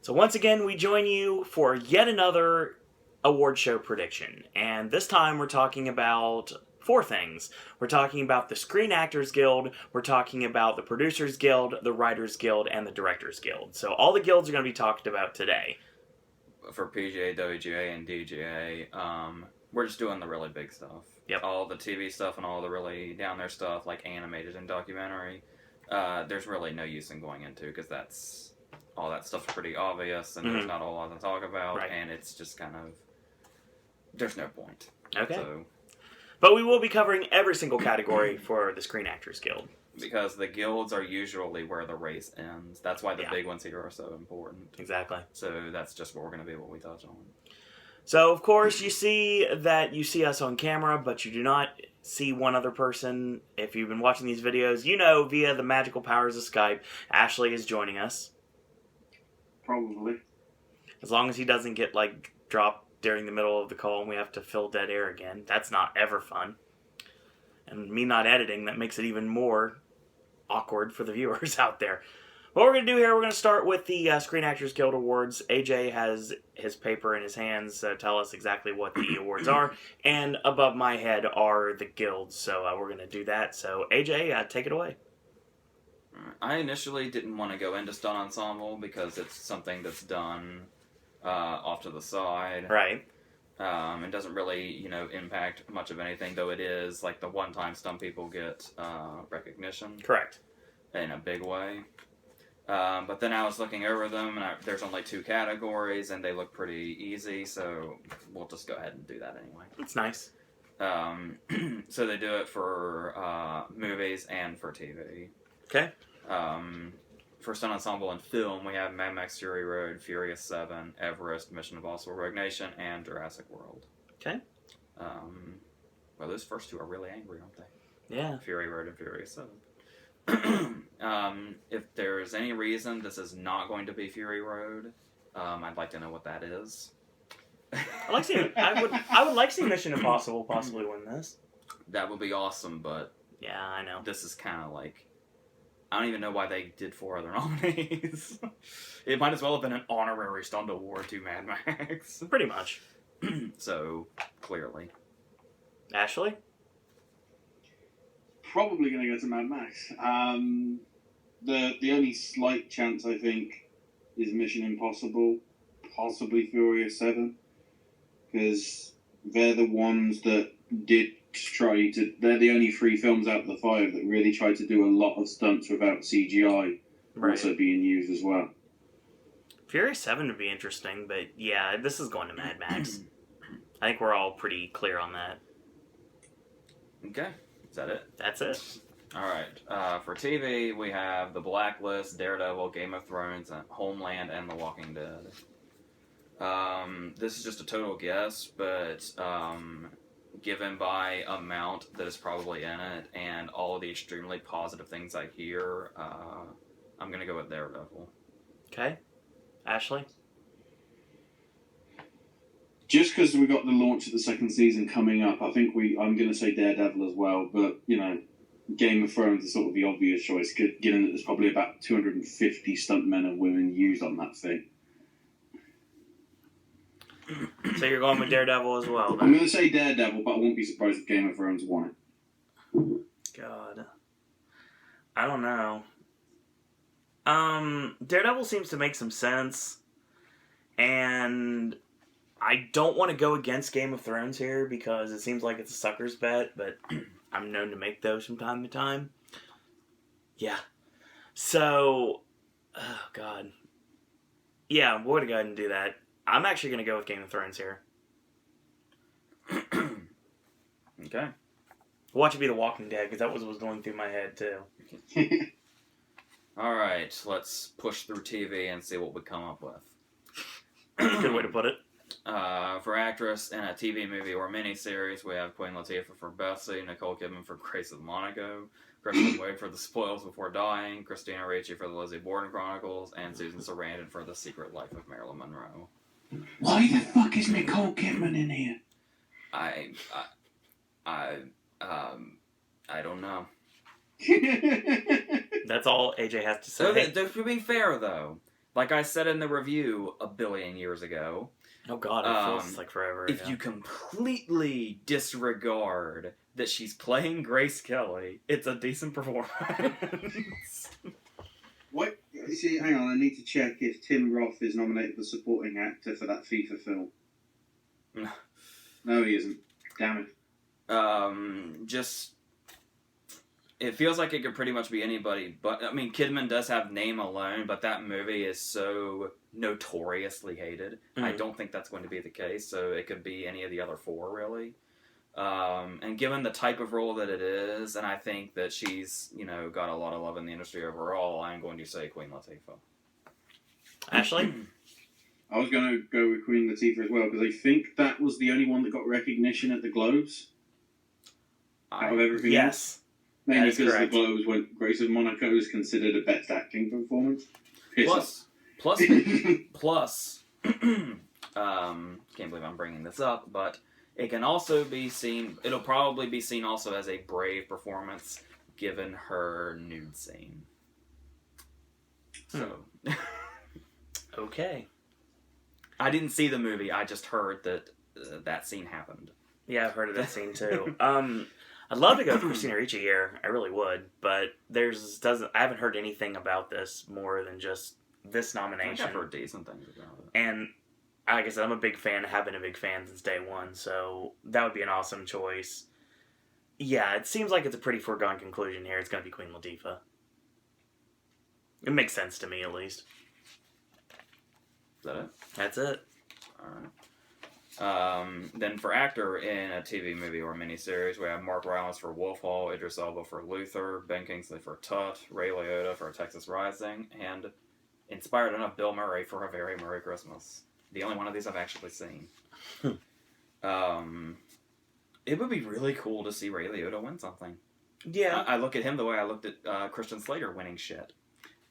So once again, we join you for yet another award show prediction. And this time we're talking about 4 things. We're talking about the Screen Actors Guild, we're talking about the Producers Guild, the Writers Guild, and the Directors Guild. So all the guilds are going to be talked about today. For PGA, WGA, and DGA, we're just doing the really big stuff. Yep. All the TV stuff and all the really down there stuff, like animated and documentary, there's really no use in going into, because all that stuff's pretty obvious, and there's not a lot to talk about, right. And it's just kind of, there's no point. Okay. So, but we will be covering every single category for the Screen Actors Guild. Because the guilds are usually where the race ends. That's why the big ones here are so important. Exactly. So that's just what we're going to be able to touch on. So, of course, you see us on camera, but you do not see one other person. If you've been watching these videos, you know, via the magical powers of Skype, Ashley is joining us. Probably. As long as he doesn't get, dropped during the middle of the call and we have to fill dead air again. That's not ever fun. And me not editing, that makes it even more awkward for the viewers out there. What we're going to do here, we're going to start with the Screen Actors Guild Awards. AJ has his paper in his hands, so tell us exactly what the awards are. And above my head are the guilds, so we're going to do that. So AJ, take it away. I initially didn't want to go into Stunt Ensemble because it's something that's done off to the side. Right. It doesn't really, impact much of anything, though it is like the one time stunt people get recognition. Correct. In a big way. But then I was looking over them, and there's only 2 categories, and they look pretty easy, so we'll just go ahead and do that anyway. That's nice. So they do it for movies and for TV. Okay. For Stunt Ensemble and film, we have Mad Max Fury Road, Furious 7, Everest, Mission Impossible Rogue Nation, and Jurassic World. Okay. Well, those first 2 are really angry, aren't they? Yeah. Fury Road and Furious 7. If there's any reason this is not going to be Fury Road, I'd like to know what that is. I would like to see Mission Impossible possibly win this. That would be awesome, but yeah, I know. This is kind of like, I don't even know why they did 4 other nominees. It might as well have been an honorary stunt award to Mad Max. Pretty much. So, clearly. Ashley? Probably going to go to Mad Max. The only slight chance, I think, is Mission Impossible, possibly Furious 7, because they're the ones that did try to... They're the only 3 films out of the 5 that really tried to do a lot of stunts without CGI also being used as well. Furious 7 would be interesting, but yeah, this is going to Mad Max. I think we're all pretty clear on that. Okay. Is that it? That's it. Alright. For TV, we have The Blacklist, Daredevil, Game of Thrones, Homeland, and The Walking Dead. This is just a total guess, but given by amount that is probably in it and all of the extremely positive things I hear, I'm going to go with Daredevil. Okay. Ashley? Just because we got the launch of the 2nd season coming up, I think I'm going to say Daredevil as well, but, Game of Thrones is sort of the obvious choice, given that there's probably about 250 stuntmen and women used on that thing. So you're going with Daredevil as well, then? I'm going to say Daredevil, but I won't be surprised if Game of Thrones won it. God. I don't know. Daredevil seems to make some sense, and I don't want to go against Game of Thrones here because it seems like it's a sucker's bet, but I'm known to make those from time to time. Yeah. So, oh God. Yeah, we're going to go ahead and do that. I'm actually going to go with Game of Thrones here. Okay. Watch it be The Walking Dead, because that was what was going through my head, too. Alright, let's push through TV and see what we come up with. Good way to put it. For actress in a TV movie or miniseries, we have Queen Latifah for Bessie, Nicole Kidman for Grace of Monaco, Kristen Wiig for The Spoils Before Dying, Christina Ricci for The Lizzie Borden Chronicles, and Susan Sarandon for The Secret Life of Marilyn Monroe. Why the fuck is Nicole Kidman in here? I don't know. That's all AJ has to say. So to be fair, though, like I said in the review a billion years ago, Oh god, it feels like forever ago. if you completely disregard that she's playing Grace Kelly, it's a decent performance. What? See, hang on, I need to check if Tim Roth is nominated for supporting actor for that FIFA film. No, he isn't. Damn it. Just... It feels like it could pretty much be anybody, but, I mean, Kidman does have name alone, but that movie is so notoriously hated. Mm-hmm. I don't think that's going to be the case, so it could be any of the other four, really. And given the type of role that it is, and I think that she's, got a lot of love in the industry overall, I'm going to say Queen Latifah. Ashley? I was going to go with Queen Latifah as well, because I think that was the only one that got recognition at the Globes. Out of everything else. Mainly because the Globes, when Grace of Monaco is considered a best acting performance. Plus, can't believe I'm bringing this up, but it can also be seen, it'll probably be seen also as a brave performance given her nude scene. So. Okay. I didn't see the movie, I just heard that that scene happened. Yeah, I've heard of that scene too. I'd love to go with Christina Ricci here. I really would, but I haven't heard anything about this more than just this nomination. I've heard decent things about it. And like I said, I'm a big fan. Have been a big fan since day one, so that would be an awesome choice. Yeah, it seems like it's a pretty foregone conclusion here. It's going to be Queen Latifah. It makes sense to me, at least. Is that it? That's it. Alright. Then for actor in a TV movie or miniseries, we have Mark Rylance for Wolf Hall, Idris Elba for Luther, Ben Kingsley for Tut, Ray Liotta for Texas Rising, and inspired enough, Bill Murray for A Very Merry Christmas. The only one of these I've actually seen. It would be really cool to see Ray Liotta win something. Yeah. I look at him the way I looked at Christian Slater winning shit.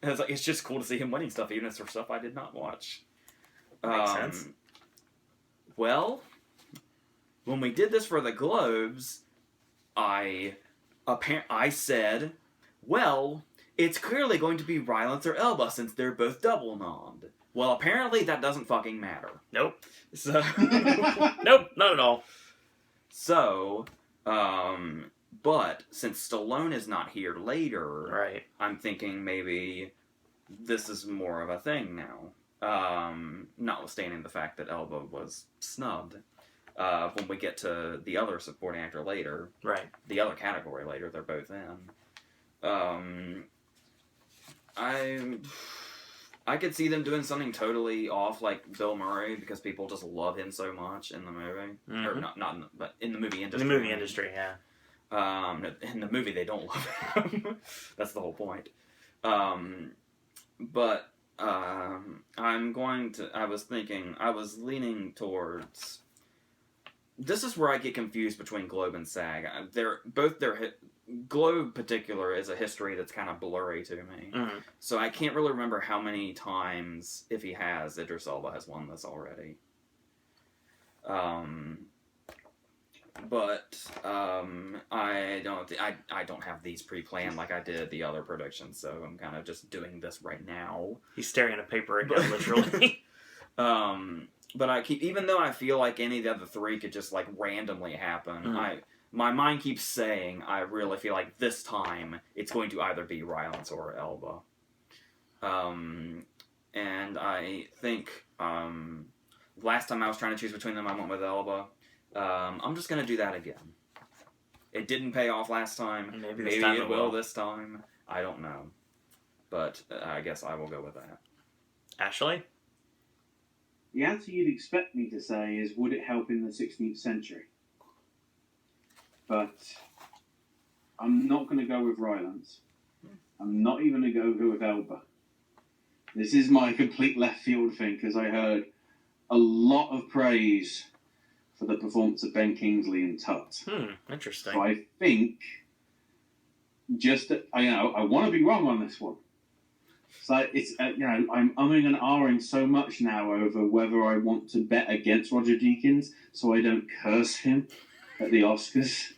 And it's just cool to see him winning stuff, even if it's for stuff I did not watch. Makes sense. Well, when we did this for the Globes, I said, well, it's clearly going to be Rylance or Elba since they're both double nommed. Well, apparently that doesn't fucking matter. Nope. So, nope, not at all. So, but since Stallone is not here later, right, I'm thinking maybe this is more of a thing now. Notwithstanding the fact that Elba was snubbed. When we get to the other supporting actor later, right, the other category later, they're both in. I could see them doing something totally off, like Bill Murray, because people just love him so much in the movie, or but in the movie industry. In the movie industry, yeah. In the movie, they don't love him. That's the whole point. But. I was leaning towards, this is where I get confused between Globe and SAG. Globe particular is a history that's kind of blurry to me. Mm-hmm. So I can't really remember how many times, if he has, Idris Elba has won this already. But I don't have these pre-planned like I did the other predictions, so I'm kind of just doing this right now. He's staring at a paper again, literally. But even though I feel like any of the other three could just like randomly happen, my mind keeps saying I really feel like this time it's going to either be Rylance or Elba. And I think last time I was trying to choose between them, I went with Elba. I'm just going to do that again. It didn't pay off last time. Maybe it will this time. I don't know. But I guess I will go with that. Ashley? The answer you'd expect me to say is, would it help in the 16th century? But I'm not going to go with Rylance. I'm not even going to go with Elba. This is my complete left field thing, because I heard a lot of praise for the performance of Ben Kingsley in Tut. Interesting. So I think, I want to be wrong on this one. So it's, I'm umming and ahhing so much now over whether I want to bet against Roger Deakins so I don't curse him at the Oscars.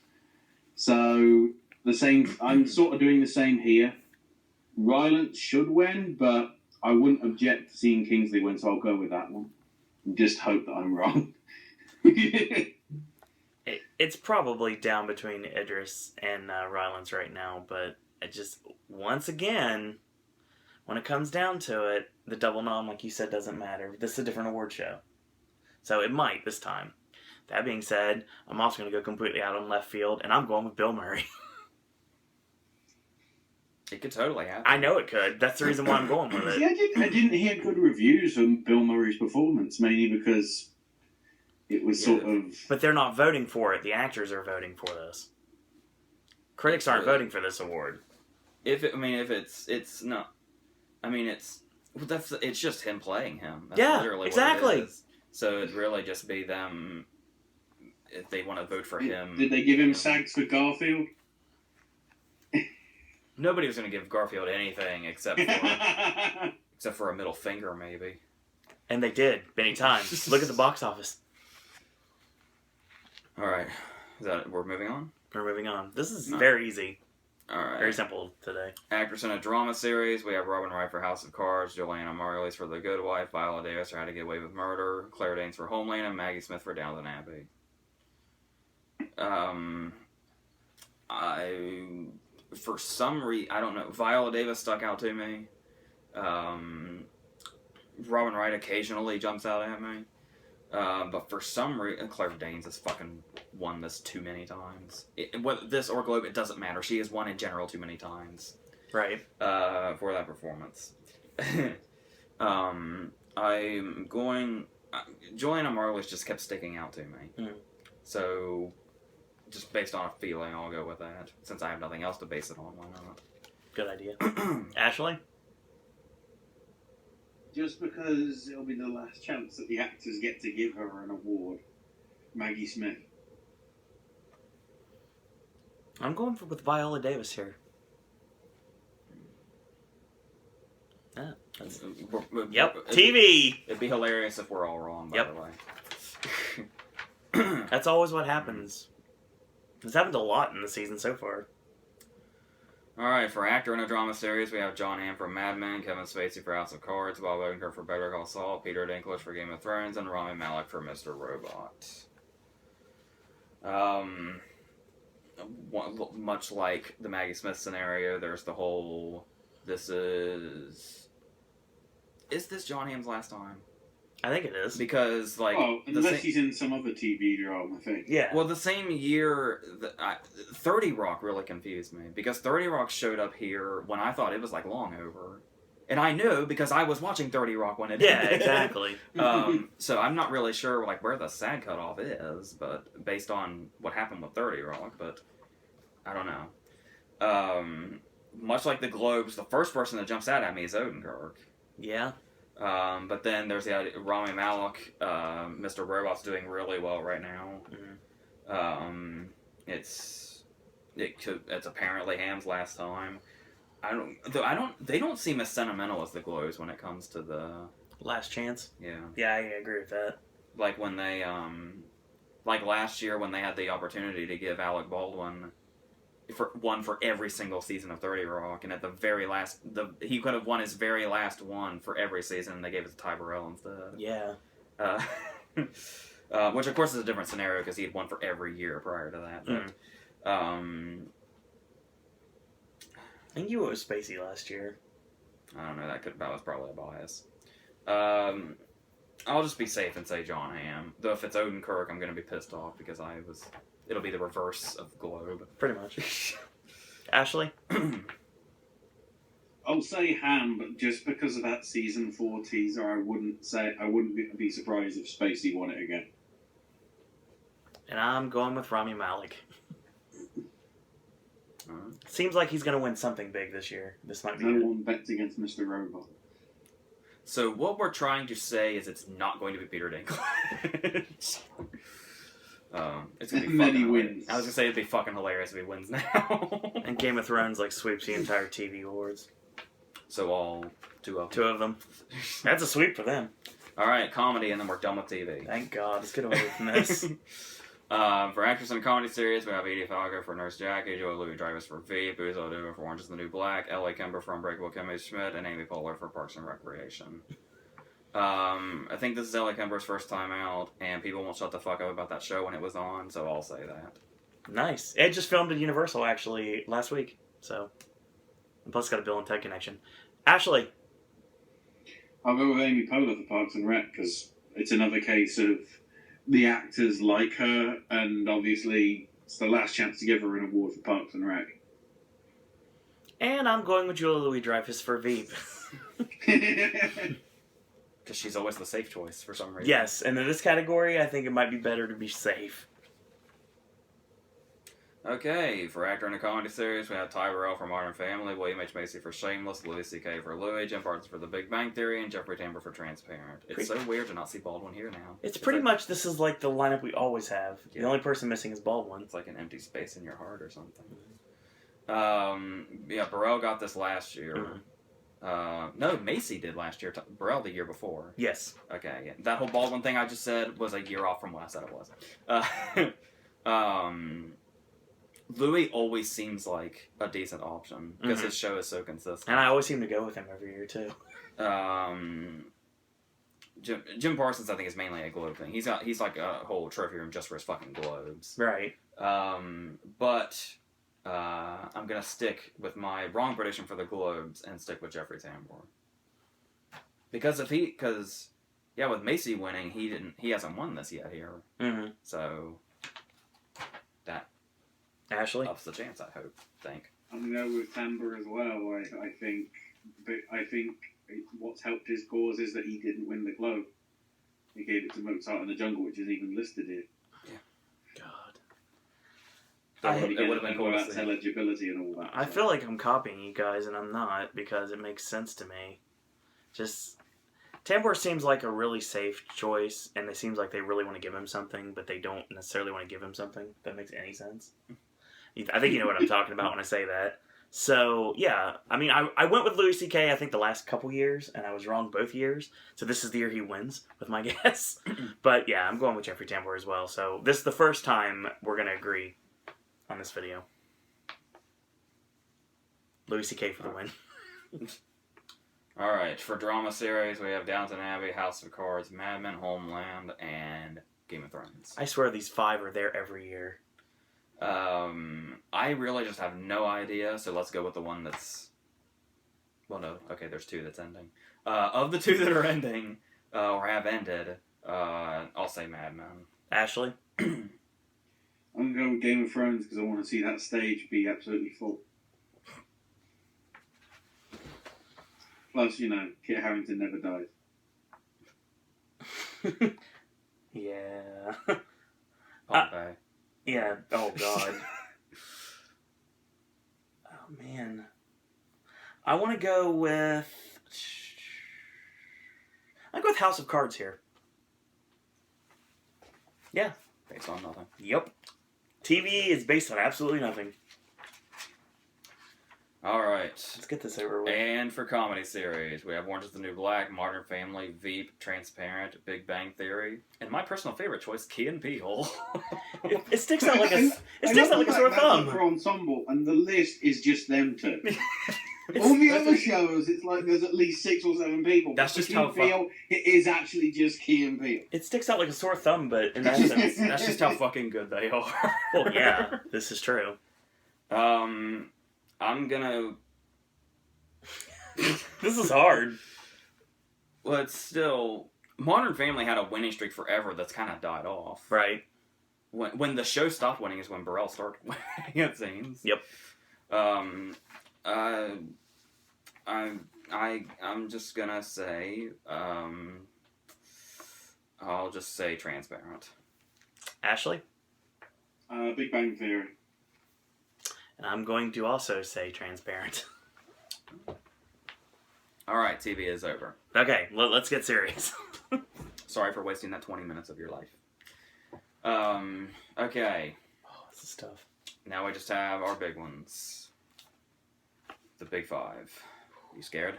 So I'm sort of doing the same here. Rylance should win, but I wouldn't object to seeing Kingsley win, so I'll go with that one. Just hope that I'm wrong. It's probably down between Idris and Rylance right now, but it just, once again, when it comes down to it, the double nom, like you said, doesn't matter. This is a different award show. So it might this time. That being said, I'm also going to go completely out on left field, and I'm going with Bill Murray. It could totally happen. I know it could. That's the reason why I'm going with it. See, I didn't hear good reviews on Bill Murray's performance, mainly because it was sort of... But they're not voting for it. The actors are voting for this. Critics aren't voting for this award. It's just him playing him. That's literally exactly. What it is. So it'd really just be them if they want to vote for him. Did they give him SAGs for Garfield? Nobody was going to give Garfield anything except for a middle finger, maybe. And they did many times. Look at the box office. All right, we're moving on. We're moving on. This is very easy. All right. Very simple today. Actress in a drama series. We have Robin Wright for House of Cards, Joanna Margulies for The Good Wife, Viola Davis for How to Get Away with Murder, Claire Danes for Homeland, and Maggie Smith for Downton Abbey. For some reason, I don't know, Viola Davis stuck out to me. Robin Wright occasionally jumps out at me. But for some reason, Claire Danes has fucking won this too many times. Whether this or Globe, it doesn't matter. She has won in general too many times. Right. For that performance. I'm going... Joanna Margulies just kept sticking out to me. Mm. So, just based on a feeling, I'll go with that. Since I have nothing else to base it on, why not? Good idea. Ashley? Just because it'll be the last chance that the actors get to give her an award. Maggie Smith. I'm going with Viola Davis here. Yeah, yep, TV! It'd be hilarious if we're all wrong, by the way. That's always what happens. It's happened a lot in the season so far. Alright, for actor in a drama series, we have John Hamm for Mad Men, Kevin Spacey for House of Cards, Bob Odenkirk for Better Call Saul, Peter Dinklage for Game of Thrones, and Rami Malek for Mr. Robot. Much like the Maggie Smith scenario, there's the whole... Is this John Hamm's last time? I think it is. Because, like... Oh, unless he's in some other TV drama thing. Yeah. Well, the same year... 30 Rock really confused me. Because 30 Rock showed up here when I thought it was, like, long over. And I know because I was watching 30 Rock when it did. Yeah, exactly. So I'm not really sure, like, where the SAG cutoff is, but based on what happened with 30 Rock, but I don't know. Much like the Globes, the first person that jumps out at me is Odenkirk. Yeah. But then there's the idea, Rami Malek, Mr. Robot's doing really well right now. Mm-hmm. It's apparently Ham's last time. They don't seem as sentimental as the Globes when it comes to the last chance. Yeah. Yeah, I agree with that. Like when they like last year when they had the opportunity to give Alec Baldwin for every single season of 30 Rock, and at the very last, he could have won his very last one for every season, and they gave it to Ty Burrell instead. Yeah. Which of course is a different scenario because he had won for every year prior to that. But, I think you was Spacey last year. I don't know. That was probably a bias. I'll just be safe and say John Hamm. Though if it's Odenkirk, I'm going to be pissed off because it'll be the reverse of Globe. Pretty much. Ashley? I'll say Ham, but just because of that season 4 teaser, I wouldn't be surprised if Spacey won it again. And I'm going with Rami Malek. Seems like he's going to win something big this year. This might be No one bets against Mr. Robot. So what we're trying to say is it's not going to be Peter Dinklage. It's gonna be Many fucking wins. hilarious. I was gonna say it'd be fucking hilarious if he wins now. And Game of Thrones sweeps the entire TV awards. So all two of them. That's a sweep for them. All right, comedy, and then we're done with TV. Thank God. Let's get away from this. For actress in a comedy series, we have Edie Falco for Nurse Jackie, Joey Louis-Dreyfus for Veep, Uzo Aduba for Orange is the New Black, Ellie Kemper for Unbreakable Kimmy Schmidt, and Amy Poehler for Parks and Recreation. I think this is Ellie Kemper's first time out, and people won't shut the fuck up about that show when it was on, so I'll say that. Nice. It just filmed at Universal, actually, last week. So, and plus got a Bill and Ted connection. Ashley. I'll go with Amy Poehler for Parks and Rec, because it's another case of the actors like her, and obviously it's the last chance to give her an award for Parks and Rec. And I'm going with Julia Louis-Dreyfus for Veep. Because she's always the safe choice for some reason. Yes, and in this category, I think it might be better to be safe. Okay, for actor in a comedy series, we have Ty Burrell for Modern Family, William H. Macy for Shameless, Louis C.K. for Louis, Jim Parsons for The Big Bang Theory, and Jeffrey Tambor for Transparent. It's so weird to not see Baldwin here now. It's pretty much, this is like the lineup we always have. Yeah. The only person missing is Baldwin. It's like an empty space in your heart or something. Yeah, Burrell got this last year. No, Macy did last year. Burrell the year before. Yes. Okay, yeah. That whole Baldwin thing I just said was a year off from what I said it was. Louis always seems like a decent option because his show is so consistent. And I always seem to go with him every year, too. Jim Parsons, I think, is mainly a Globe thing. He's like a whole trophy room just for his fucking Globes. Right. But I'm going to stick with my wrong prediction for the Globes and stick with Jeffrey Tambor. Because with Macy winning, he hasn't won this yet here. Mm-hmm. So that Ashley? ups the chance, think. I'm going to go with Tambor as well. I think what's helped his cause is that he didn't win the Globe. He gave it to Mozart in the Jungle, which is even listed here. God. It would have been cool to see. Eligibility and all that. I feel like I'm copying you guys, and I'm not, because it makes sense to me. Tambor seems like a really safe choice, and it seems like they really want to give him something, but they don't necessarily want to give him something. If that makes any sense. I think you know what I'm talking about when I say that. So, yeah. I mean, I went with Louis C.K., I think, the last couple years, and I was wrong both years. So this is the year he wins, with my guess. But, yeah, I'm going with Jeffrey Tambor as well. So this is the first time we're going to agree on this video. Louis C.K. for the win. Alright, for drama series, we have Downton Abbey, House of Cards, Mad Men, Homeland, and Game of Thrones. I swear these 5 are there every year. I really just have no idea, so let's go with the one that's... Well, no. Okay, there's 2 that's ending. Of the 2 that are ending, or have ended, I'll say Mad Men. Ashley? I'm going to go with Game of Thrones because I want to see that stage be absolutely full. Plus, Kit Harington never dies. Yeah. Pompeii. Yeah. Oh, God. Oh, man. I want to go with... I'll go with House of Cards here. Yeah. Based on nothing. Yep. TV is based on absolutely nothing. Alright. Let's get this over with. And for comedy series, we have Orange is the New Black, Modern Family, Veep, Transparent, Big Bang Theory, and my personal favorite choice, Key and Peele. It sticks out like a sore thumb. For ensemble, and the list is just them 2. All the other shows, it's like there's at least 6 or 7 people. That's just how it is actually just Key and Peele. It sticks out like a sore thumb, but in that sense, that's just how fucking good they are. Well, yeah, this is true. I'm gonna... This is hard. Well, it's still... Modern Family had a winning streak forever that's kind of died off. Right. When the show stopped winning is when Burrell started winning, it seems. Yep. I'm just gonna say... I'll just say Transparent. Ashley? Big Bang Theory. And I'm going to also say Transparent. Alright, TV is over. Okay, let's get serious. Sorry for wasting that 20 minutes of your life. Okay. Oh, this is tough. Now we just have our big ones. The big 5. You scared?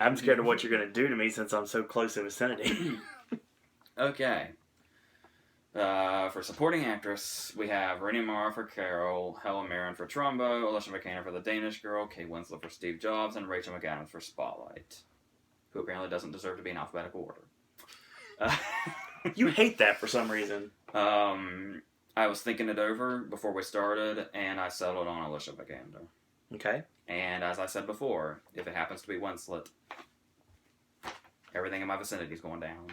I'm scared of what you're going to do to me since I'm so close in vicinity. Okay. For supporting actress, we have Rooney Mara for Carol, Helen Mirren for Trumbo, Alicia Vikander for The Danish Girl, Kate Winslet for Steve Jobs, and Rachel McAdams for Spotlight, who apparently doesn't deserve to be in alphabetical order. You hate that for some reason. I was thinking it over before we started, and I settled on Alicia Vikander. Okay. And as I said before, if it happens to be Winslet, everything in my vicinity is going down,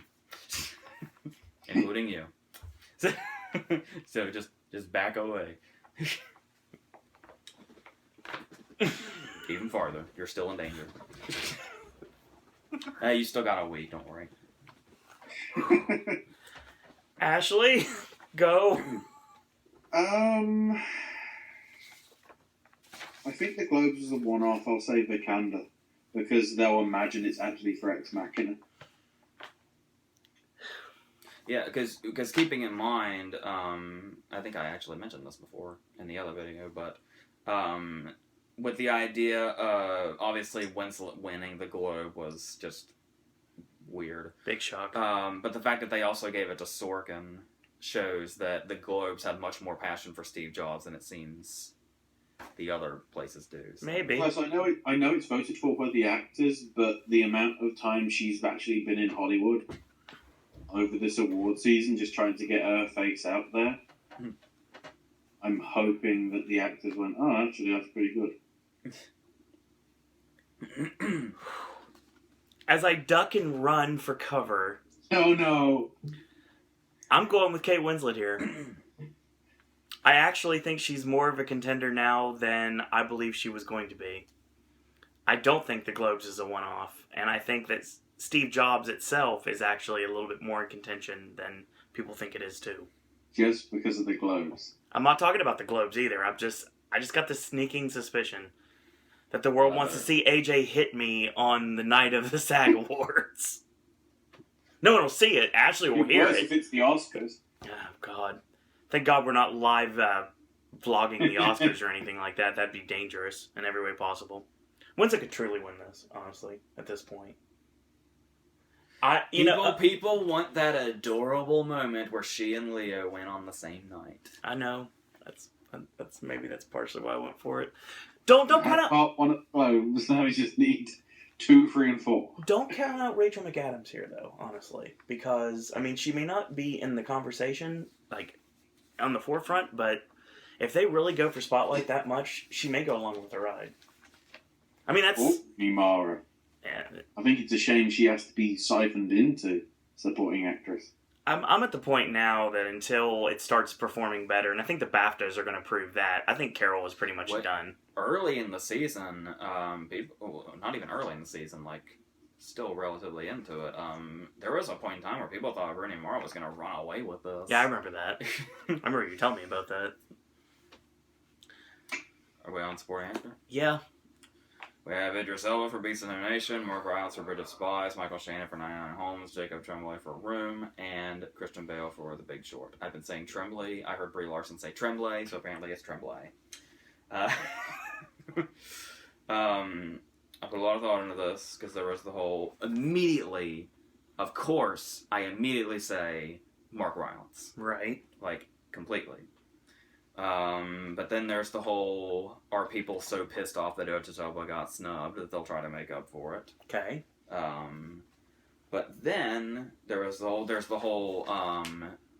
including you. So just back away. Even farther. You're still in danger. Hey, you still got a week. Don't worry. Ashley, go. I think the Globes is a one-off. I'll say Vikander, because they'll imagine it's actually for Ex Machina. Yeah, because keeping in mind, I think I actually mentioned this before in the other video, but with the idea of, obviously, Winslet winning the Globe was just weird. Big shock. But the fact that they also gave it to Sorkin shows that the Globes had much more passion for Steve Jobs than it seems the other places do. So. Maybe. Plus, I know it's voted for by the actors, but the amount of time she's actually been in Hollywood over this award season, just trying to get her face out there, I'm hoping that the actors went, oh, actually, that's pretty good. As I duck and run for cover, Oh, no. I'm going with Kate Winslet here. I actually think she's more of a contender now than I believe she was going to be. I don't think the Globes is a one-off, and I think that Steve Jobs itself is actually a little bit more in contention than people think it is too. Just because of the Globes. I'm not talking about the Globes either. I just got this sneaking suspicion that the world wants to see AJ hit me on the night of the SAG Awards. No one will see it. Ashley will hear it. If it's the Oscars. Oh, God. Thank God we're not live vlogging the Oscars or anything like that. That'd be dangerous in every way possible. Winslet could truly win this, honestly, at this point. People want that adorable moment where she and Leo went on the same night. I know. That's maybe that's partially why I went for it. Don't count out. Part one at Globes. Now we just need 2, 3, and 4. Don't count out Rachel McAdams here, though. Honestly, because she may not be in the conversation like on the forefront, but if they really go for Spotlight that much, she may go along with the ride. That's Mimara. Yeah. I think it's a shame she has to be siphoned into supporting actress. I'm at the point now that until it starts performing better, and I think the BAFTAs are going to prove that, I think Carol was pretty much done. Early in the season, people, not even early in the season, like, still relatively into it, there was a point in time where people thought Rooney Mara was going to run away with this. Yeah, I remember that. I remember you telling me about that. Are we on supporting actor? Yeah. We have Idris Elba for Beasts of No Nation, Mark Rylance for Bridge of Spies, Michael Shannon for 99 Homes, Jacob Tremblay for Room, and Christian Bale for The Big Short. I've been saying Tremblay. I heard Brie Larson say Tremblay, so apparently it's Tremblay. I put a lot of thought into this, because there was the whole... Immediately, of course, I immediately say Mark Rylance. Right. Like, completely. But then there's the whole, are people so pissed off that Idris Elba got snubbed that they'll try to make up for it. Okay. But then there's the whole,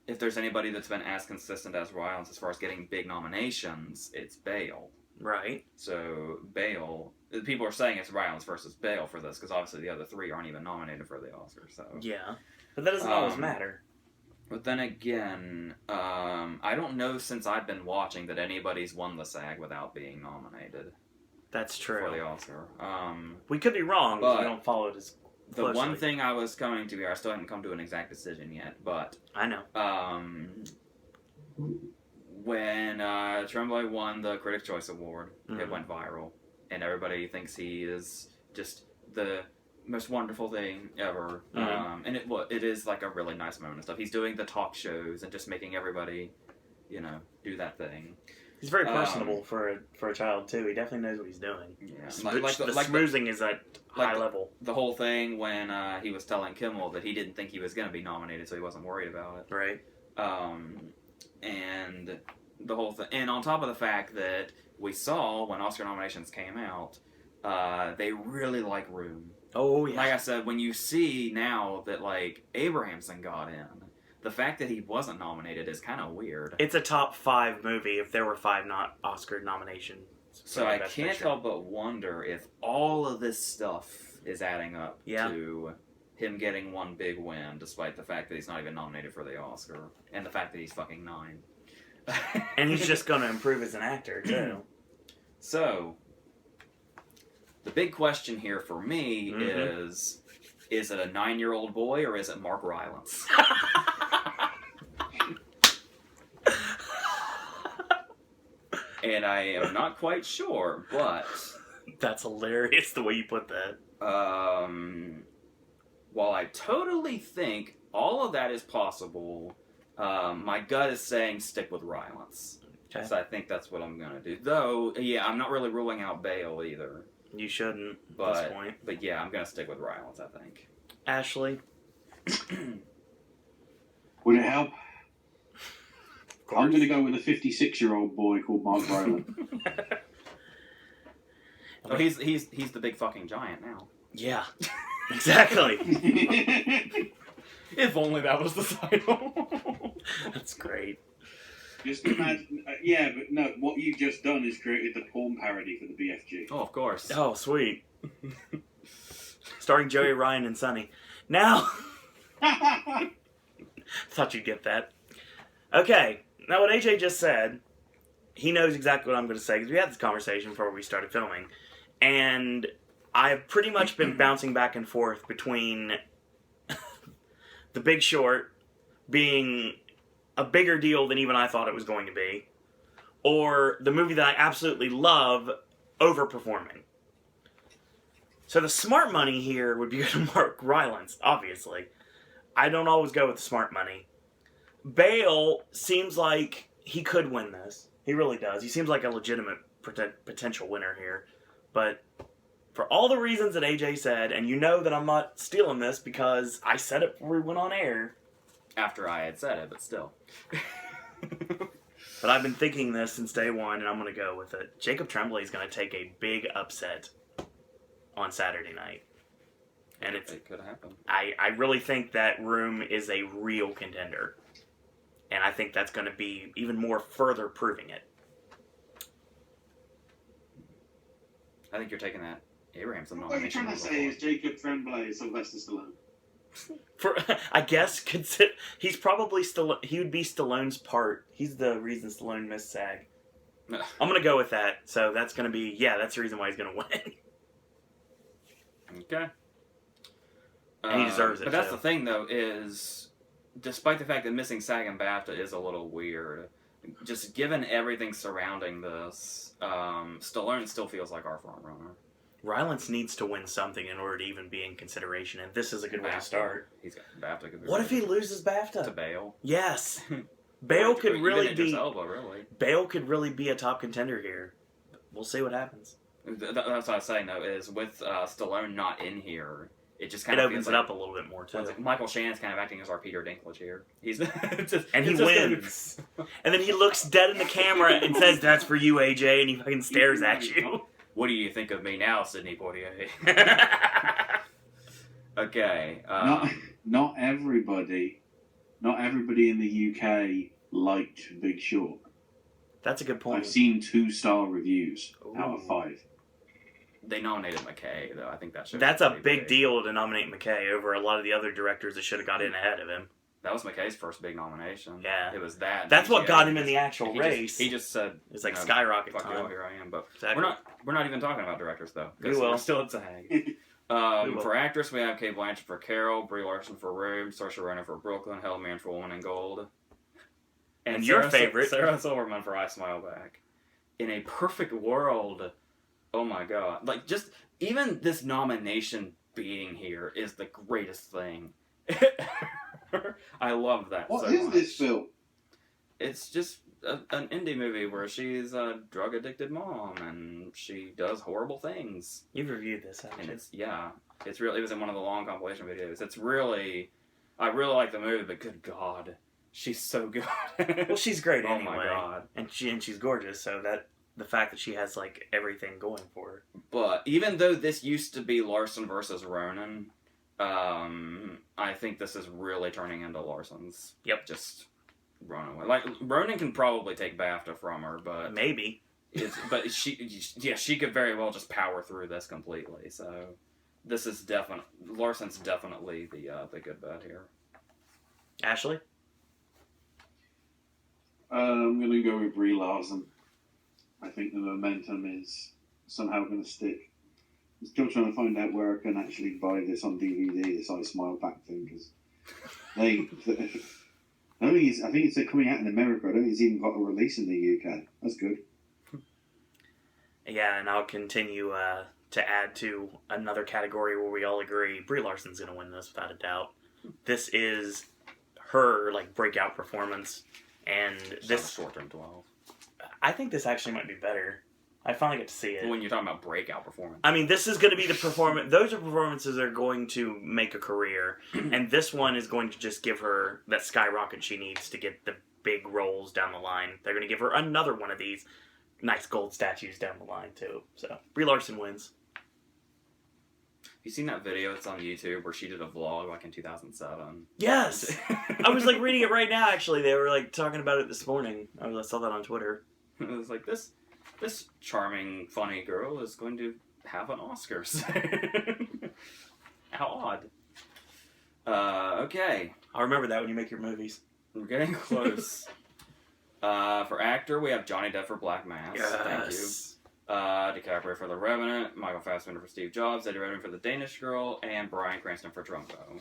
if there's anybody that's been as consistent as Rylance as far as getting big nominations, it's Bale. Right. So Bale, people are saying it's Rylance versus Bale for this, because obviously the other three aren't even nominated for the Oscar, so. Yeah. But that doesn't always matter. But then again, I don't know since I've been watching that anybody's won the SAG without being nominated. That's true. For the Oscar. We could be wrong, but we don't follow it as closely. The one thing I was coming to here, I still haven't come to an exact decision yet, but... I know. When Tremblay won the Critics' Choice Award, it went viral, and everybody thinks he is just the most wonderful thing ever. And it is like a really nice moment and stuff. He's doing the talk shows and just making everybody, do that thing. He's very personable for a child too. He definitely knows what he's doing. Yeah, the smoozing is at high level. The whole thing when he was telling Kimmel that he didn't think he was going to be nominated, so he wasn't worried about it. Right. And the whole thing, and on top of the fact that we saw when Oscar nominations came out, they really like Room. Oh yeah. Like I said, when you see now that like Abrahamson got in, the fact that he wasn't nominated is kind of weird. It's a top 5 movie if there were 5 not Oscar nominations. So I can't help but wonder if all of this stuff is adding up to him getting one big win, despite the fact that he's not even nominated for the Oscar, and the fact that he's fucking 9. And he's just going to improve as an actor, too. So, the big question here for me is it a 9-year-old boy or is it Mark Rylance? And I am not quite sure, but... That's hilarious the way you put that. While I totally think all of that is possible, my gut is saying stick with Rylance. Okay. So I think that's what I'm going to do. Though, yeah, I'm not really ruling out Bale either. You shouldn't at this point. But yeah, I'm going to stick with Rylance, I think. Ashley? Would it help? I'm going to go with a 56-year-old boy called Mark Rylance. Oh, he's the big fucking giant now. Yeah, exactly. If only that was the title. That's great. Just imagine, but no, what you've just done is created the porn parody for the BFG. Oh, of course. Oh, sweet. Starring Joey Ryan and Sonny. Now, thought you'd get that. Okay, now what AJ just said, he knows exactly what I'm going to say, because we had this conversation before we started filming, and I've pretty much been bouncing back and forth between The Big Short being a bigger deal than even I thought it was going to be, or the movie that I absolutely love overperforming. So the smart money here would be to Mark Rylance, obviously. I don't always go with the smart money. Bale seems like he could win this. He really does. He seems like a legitimate potential winner here. But for all the reasons that AJ said, and you know that I'm not stealing this because I said it before we went on air. After I had said it, but still. But I've been thinking this since day one, and I'm going to go with it. Jacob Tremblay is going to take a big upset on Saturday night. And it could happen. I really think that Room is a real contender. And I think that's going to be even more further proving it. I think you're taking that Abrahamson nomination. What you're trying to say is Jacob Tremblay is Sylvester Stallone. I guess he's probably he would be Stallone's part. He's the reason Stallone missed SAG. I'm gonna go with that. So that's gonna be that's the reason why he's gonna win. Okay. And he deserves it. But that's the thing, though, is despite the fact that missing SAG and BAFTA is a little weird, just given everything surrounding this, Stallone still feels like our front runner. Rylance needs to win something in order to even be in consideration, and this is a good way to start. He's got BAFTA. Could be what if he loses BAFTA? To Bale? Yes. Bale could really be... really. Bale could really be a top contender here. We'll see what happens. That's what I was saying, though, is with Stallone not in here, it just kind of opens it up a little bit more, too. Like Michael Shannon's kind of acting as our Peter Dinklage here. He's he wins. And then he looks dead in the camera and says, "That's for you, AJ," and he fucking stares at you. What do you think of me now, Sidney Poitier? Okay. Not everybody in the UK liked Big Short. That's a good point. I've seen 2-star reviews out of 5. They nominated McKay, though. I think that should. That's a big deal to nominate McKay over a lot of the other directors that should have got in ahead of him. That was McKay's first big nomination. Yeah. It was that. That's what got him in the actual race. He just said, it's like skyrocket fuck time. you, here I am. But exactly. we're not even talking about directors, though. We will. We're still at SAG. For actress, we have Cate Blanchett for Carol, Brie Larson for Room, Saoirse Ronan for Brooklyn, Helen Mirren for Woman in Gold. And your favorite. Sarah Silverman for I Smile Back. In a perfect world, oh my god. Like, just, even this nomination being here is the greatest thing. I love that What so is much. this film? It's just an indie movie where she's a drug-addicted mom and she does horrible things. You've reviewed this, haven't you? And it was in one of the long compilation videos. I really like the movie, but good God, She's so good. Well, she's great anyway. Oh my god. And she's gorgeous, so that the fact that she has like everything going for her. But even though this used to be Larson versus Ronan, I think this is really turning into Larson's. Yep. Just run away. Like Ronan can probably take BAFTA from her, but maybe. But she could very well just power through this completely. So this is Larson's definitely the good bet here. Ashley? I'm going to go with Brie Larson. I think the momentum is somehow going to stick. I'm still trying to find out where I can actually buy this on DVD, this I Smile Back thing, because I think it's coming out in America. I don't think it's even got a release in the UK. That's good. Yeah, and I'll continue to add to another category where we all agree Brie Larson's going to win this without a doubt. This is her like breakout performance, and this short-term 12. I think this actually might be better. I finally get to see it. When you're talking about breakout performance, I mean, this is going to be the performance. Those are performances that are going to make a career, and this one is going to just give her that skyrocket she needs to get the big roles down the line. They're going to give her another one of these nice gold statues down the line too. So Brie Larson wins. You seen that video that's on YouTube where she did a vlog like in 2007? Yes! I was like reading it right now actually. They were like talking about it this morning. I saw that on Twitter. It was like, this charming, funny girl is going to have an Oscars. How odd. Okay. I'll remember that when you make your movies. We're getting close. For actor, we have Johnny Depp for Black Mass. Yes. Thank you. DiCaprio for The Revenant, Michael Fassbender for Steve Jobs, Eddie Redmayne for The Danish Girl, and Bryan Cranston for Trumbo.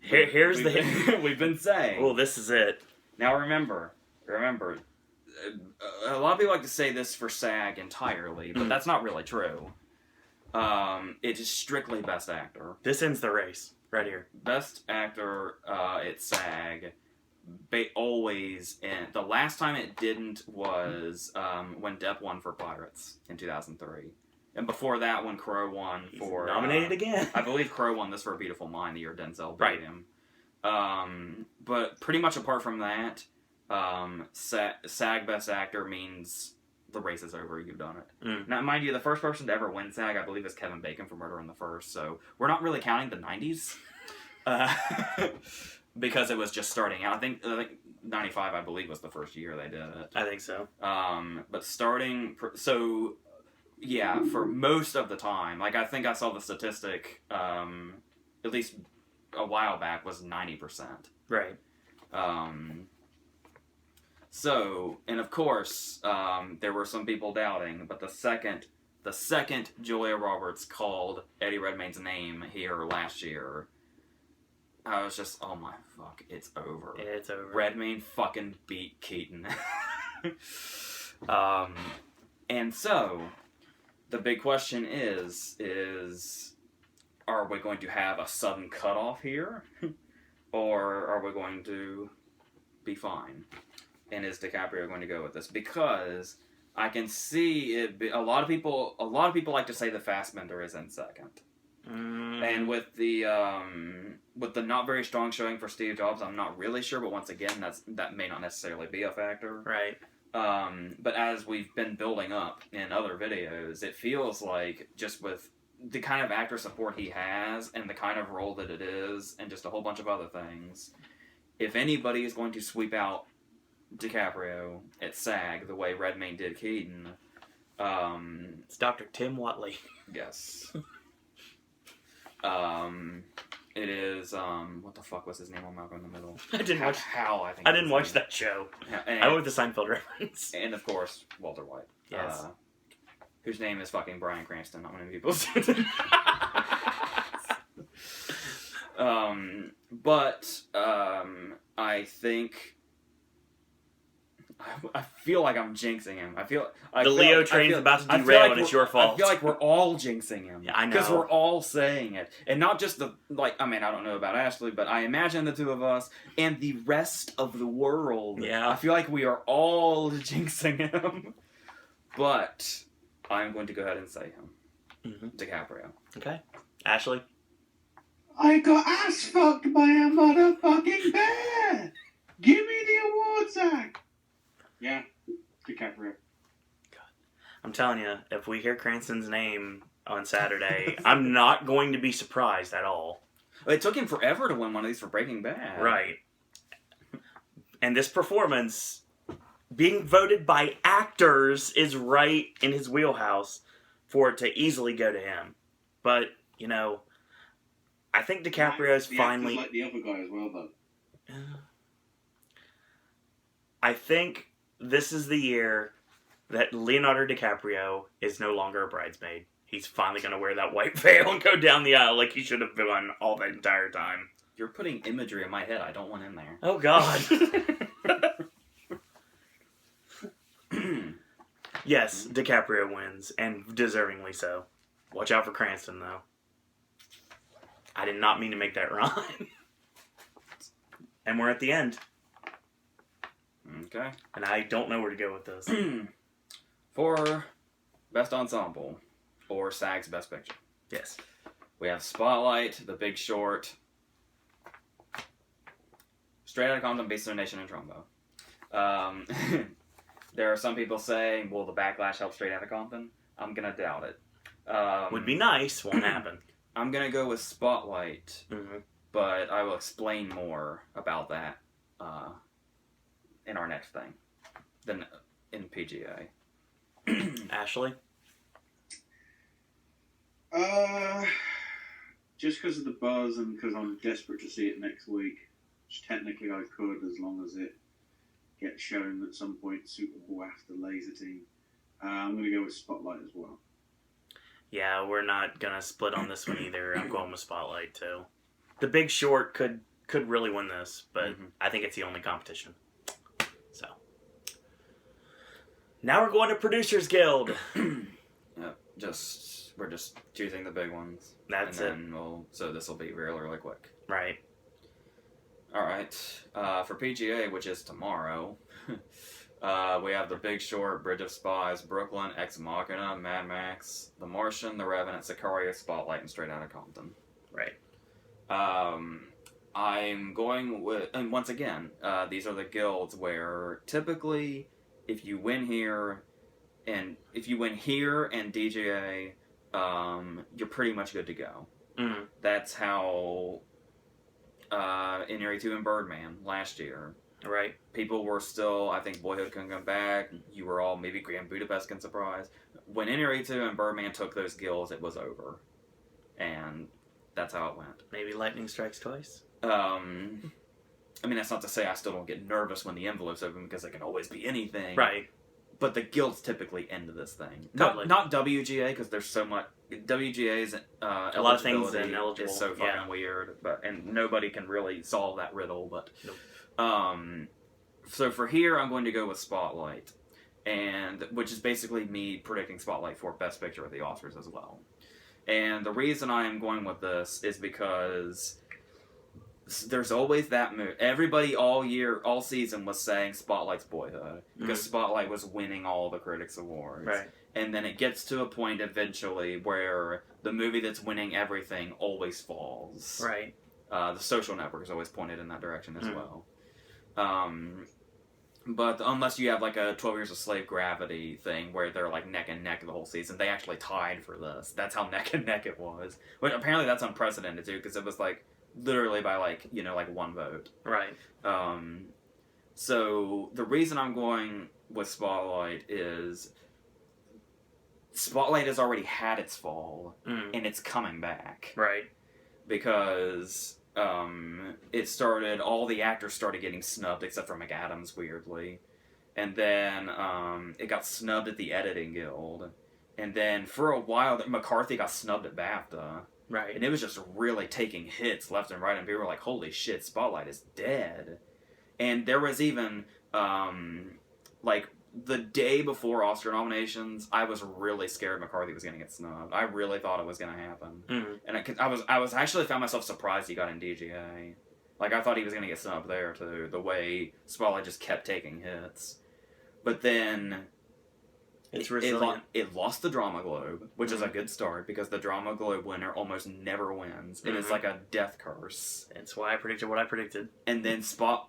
Here's the... We've been saying. Well, this is it. Now remember, a lot of people like to say this for SAG entirely, but that's not really true. It is strictly Best Actor. This ends the race, right here. Best Actor at SAG, always, and the last time it didn't was when Depp won for Pirates in 2003. And before that, when Crowe won for... nominated again. I believe Crowe won this for A Beautiful Mind, the year Denzel beat him. But pretty much apart from that, SAG Best Actor means the race is over, you've done it. Now, mind you, the first person to ever win SAG, I believe, is Kevin Bacon for Murder in the First, so we're not really counting the 90s. Because it was just starting out. I think 95, I believe, was the first year they did it. I think so. But starting... So, yeah, for most of the time, like, I think I saw the statistic, at least a while back, was 90%. Right. So, and of course, there were some people doubting, but the second Julia Roberts called Eddie Redmayne's name here last year, I was just, oh my fuck, it's over. Yeah, it's over. Redmayne fucking beat Keaton. And so, the big question is, are we going to have a sudden cutoff here? Or are we going to be fine? And is DiCaprio going to go with this? Because I can see it. A lot of people like to say the Fassbender is in second. And with the not very strong showing for Steve Jobs, I'm not really sure. But once again, that may not necessarily be a factor. Right. But as we've been building up in other videos, it feels like just with the kind of actor support he has and the kind of role that it is, and just a whole bunch of other things, if anybody is going to sweep out DiCaprio at SAG the way Redmayne did Keaton, it's Dr. Tim Watley. Yes. It is, what the fuck was his name on Malcolm in the Middle? I didn't watch that show. And, I went with the Seinfeld reference. And of course, Walter White. Yes. Whose name is fucking Bryan Cranston, not many people. But I think... I feel like I'm jinxing him. The Leo train's about to derail, and it's your fault. I feel like we're all jinxing him. Yeah, I know. Because we're all saying it. And not just I don't know about Ashley, but I imagine the two of us and the rest of the world. Yeah. I feel like we are all jinxing him. But I'm going to go ahead and say him. DiCaprio. Okay. Ashley? I got ass fucked by a motherfucking bear! Give me the award, Zach! Yeah, DiCaprio. I'm telling you, if we hear Cranston's name on Saturday, I'm not going to be surprised at all. It took him forever to win one of these for Breaking Bad. Right. And this performance, being voted by actors, is right in his wheelhouse for it to easily go to him. But, you know, I think DiCaprio's finally... like the other guy as well, though. I think this is the year that Leonardo DiCaprio is no longer a bridesmaid. He's finally going to wear that white veil and go down the aisle like he should have done all that entire time. You're putting imagery in my head I don't want in there. Oh, God. Yes, DiCaprio wins, and deservingly so. Watch out for Cranston, though. I did not mean to make that rhyme. And we're at the end. Okay. And I don't know where to go with this. For Best Ensemble, or SAG's Best Picture. Yes. We have Spotlight, The Big Short, Straight Outta Compton, Beast of the Nation, and Trumbo. There are some people saying, will the backlash help Straight Outta Compton? I'm going to doubt it. Would be nice, won't happen. I'm going to go with Spotlight, Mm-hmm. but I will explain more about that in our next thing than in PGA. Ashley? Just because of the buzz and because I'm desperate to see it next week, which technically I could as long as it gets shown at some point suitable after Laser Team. I'm going to go with Spotlight as well. Yeah, we're not going to split on this one either. I'm going with Spotlight, too. The Big Short could really win this, but I think it's the only competition. So. Now we're going to Producers Guild. Yep, we're just choosing the big ones. That's and then so this will be really quick. Right. Alright, for PGA, which is tomorrow, we have The Big Short, Bridge of Spies, Brooklyn, Ex Machina, Mad Max, The Martian, The Revenant, Sicario, Spotlight, and Straight Outta Compton. Right. I'm going with, and once again, these are the guilds where typically, if you win here and DGA, you're pretty much good to go. Mm-hmm. That's how in Area 2 and Birdman last year. Right. People were still, I think Boyhood can come back. You were all, maybe Grand Budapest can surprise. When Area 2 and Birdman took those guilds, it was over. And that's how it went. Maybe lightning strikes twice? I mean, that's not to say I still don't get nervous when the envelope's open because it can always be anything. Right. But the guilds typically end this thing. Totally. Not WGA, because there's so much... WGA's a lot of things ineligible. Is so fucking weird, and nobody can really solve that riddle. But nope. So for here, I'm going to go with Spotlight, and which is basically me predicting Spotlight for Best Picture at the Oscars as well. And the reason I am going with this is because there's always that mood. Everybody all season was saying Spotlight's Boyhood because Spotlight was winning all the critics awards. Right. And then it gets to a point eventually where the movie that's winning everything always falls. Right. The Social Network is always pointed in that direction as well. But unless you have like a 12 Years a Slave Gravity thing where they're like neck and neck the whole season, they actually tied for this. That's how neck and neck it was. But apparently that's unprecedented too, because it was like literally by like one vote. Right. So the reason I'm going with Spotlight is Spotlight has already had its fall, and it's coming back. Right. Because all the actors started getting snubbed except for McAdams, weirdly. And then it got snubbed at the Editing Guild. And then for a while, McCarthy got snubbed at BAFTA. Right. And it was just really taking hits left and right, and people were like, holy shit, Spotlight is dead. And there was even, the day before Oscar nominations, I was really scared McCarthy was going to get snubbed. I really thought it was going to happen. And I was actually found myself surprised he got in DGA. Like, I thought he was going to get snubbed there, too, the way Spotlight just kept taking hits. But then It's resilient. It lost the Drama Globe, which is a good start because the Drama Globe winner almost never wins. It is like a death curse. That's why I predicted what I predicted. And then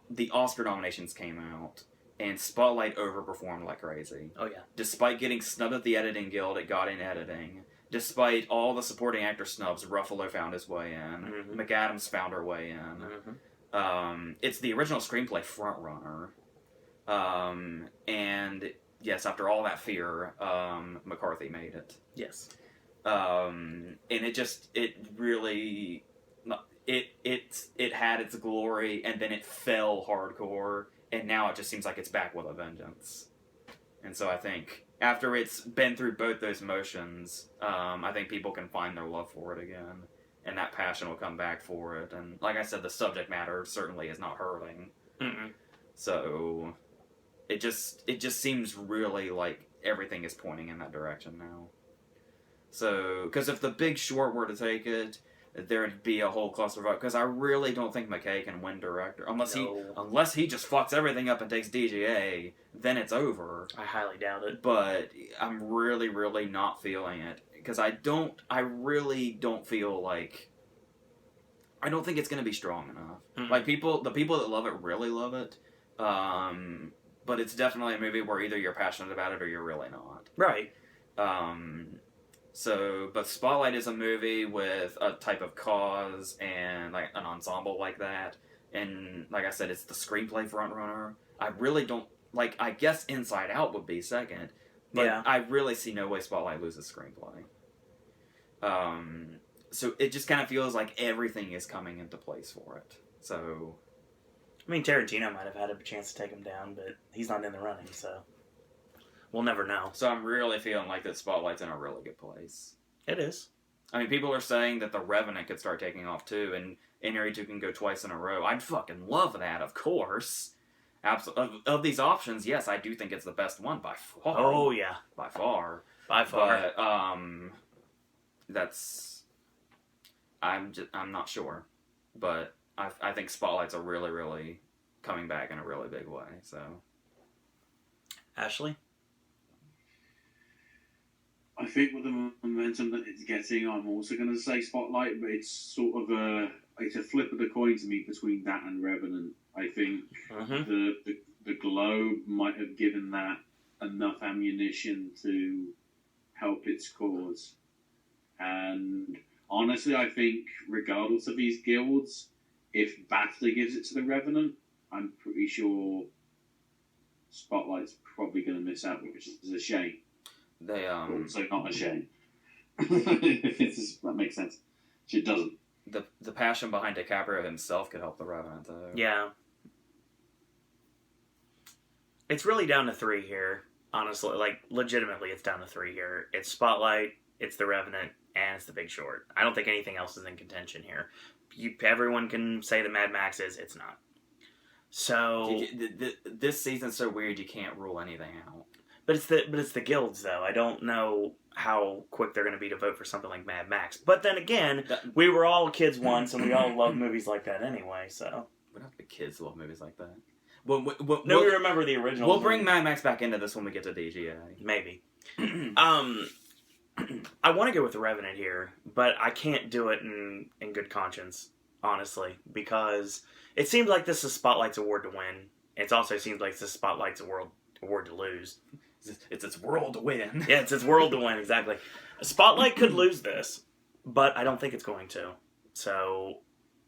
the Oscar nominations came out, and Spotlight overperformed like crazy. Oh yeah. Despite getting snubbed at the Editing Guild, it got in editing. Despite all the supporting actor snubs, Ruffalo found his way in. McAdams found her way in. It's the original screenplay frontrunner. And yes, after all that fear, McCarthy made it. Yes. And it really, it had its glory, and then it fell hardcore, and now it just seems like it's back with a vengeance. And so I think after it's been through both those motions, I think people can find their love for it again, and that passion will come back for it. And like I said, the subject matter certainly is not hurting. So it just seems really like everything is pointing in that direction now. So, because if The Big Short were to take it, there'd be a whole cluster vote. Because I really don't think McKay can win director unless he just fucks everything up and takes DGA. Then it's over. I highly doubt it. But I'm really, really not feeling it because I really don't feel like. I don't think it's going to be strong enough. Like the people that love it really love it. But it's definitely a movie where either you're passionate about it or you're really not. Right. But Spotlight is a movie with a type of cause and like an ensemble like that. And like I said, it's the screenplay frontrunner. I really don't like. I guess Inside Out would be second, but I really see no way Spotlight loses screenplay. So it just kind of feels like everything is coming into place for it. So. I mean, Tarantino might have had a chance to take him down, but he's not in the running, so we'll never know. So I'm really feeling like that Spotlight's in a really good place. It is. I mean, people are saying that The Revenant could start taking off too, and Inarritu can go twice in a row. I'd fucking love that, of course. Of these options, yes, I do think it's the best one by far. Oh yeah, by far. But I'm not sure, but. I think Spotlight's are really, really coming back in a really big way. So, Ashley, I think with the momentum that it's getting, I'm also going to say Spotlight, but it's sort of it's a flip of the coin to me between that and Revenant. I think the Globe might have given that enough ammunition to help its cause, and honestly, I think regardless of these guilds. If BAFTA gives it to The Revenant, I'm pretty sure Spotlight's probably going to miss out, which is a shame. They also not a shame. That makes sense. It doesn't. The passion behind DiCaprio himself could help The Revenant, though. Yeah. It's really down to 3 here, honestly. Like, legitimately, it's down to 3 here. It's Spotlight, it's The Revenant, and it's The Big Short. I don't think anything else is in contention here. Everyone can say that Mad Max is. It's not. So this season's so weird you can't rule anything out. But it's the guilds though. I don't know how quick they're going to be to vote for something like Mad Max. But then again, we were all kids once, and we all love movies like that anyway. So we're not the kids who love movies like that. We remember the original. We'll bring Mad Max back into this when we get to DGA. Maybe. I want to go with The Revenant here, but I can't do it in good conscience, honestly, because it seems like this is Spotlight's award to win. It also seems like this is Spotlight's award to lose. It's its world to win. Yeah, it's its world to win, exactly. Spotlight could lose this, but I don't think it's going to. So,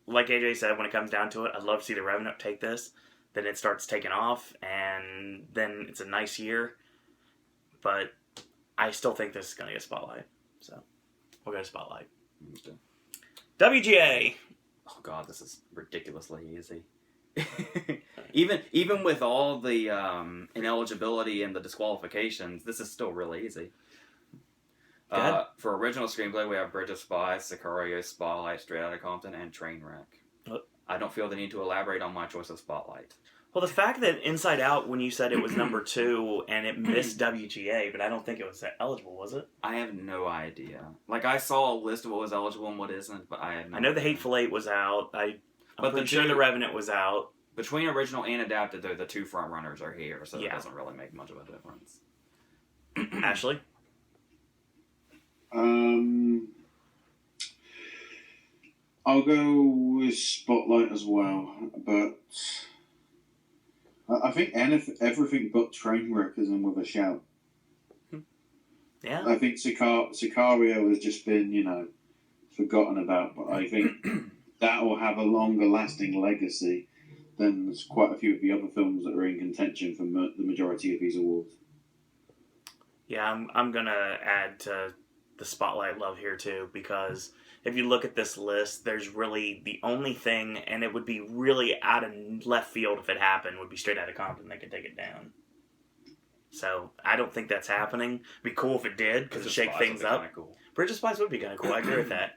like AJ said, when it comes down to it, I'd love to see The Revenant take this. Then it starts taking off, and then it's a nice year. But I still think this is going to get Spotlight. So, we'll go to Spotlight. Okay. WGA. Oh god, this is ridiculously easy. even with all the ineligibility and the disqualifications, this is still really easy. For original screenplay, we have Bridge of Spies, Sicario, Spotlight, Straight Outta Compton, and Trainwreck. I don't feel the need to elaborate on my choice of Spotlight. Well, the fact that Inside Out, when you said it was number 2 and it missed WGA, but I don't think it was eligible, was it? I have no idea. Like, I saw a list of what was eligible and what isn't, but I have no I know The Hateful Eight was out. I'm pretty sure The Revenant was out. Between original and adapted, though, the 2 front runners are here, so it doesn't really make much of a difference. Ashley? I'll go with Spotlight as well, but I think everything but Trainwreck is in with a shout. Yeah. I think Sicario has just been, forgotten about, but I think that will have a longer lasting legacy than quite a few of the other films that are in contention for the majority of these awards. Yeah, I'm going to add to the Spotlight love here too, because if you look at this list, there's really the only thing, and it would be really out of left field if it happened, would be Straight Outta Compton. They could take it down. So I don't think that's happening. It'd be cool if it did, because it'd shake things up. Cool. Bridge of Spies would be kind of cool. I agree with that.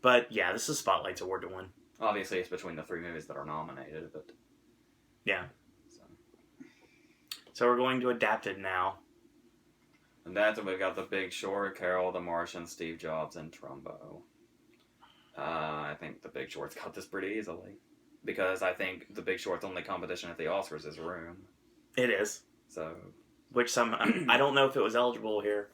But yeah, this is Spotlight's award to win. Obviously, it's between the 3 movies that are nominated, but yeah. So we're going to Adapted now. And that's when we've got The Big Short, Carol, The Martian, Steve Jobs, and Trumbo. I think The Big Short's got this pretty easily. Because I think The Big Short's only competition at the Oscars is Room. It is. So... Which I don't know if it was eligible here.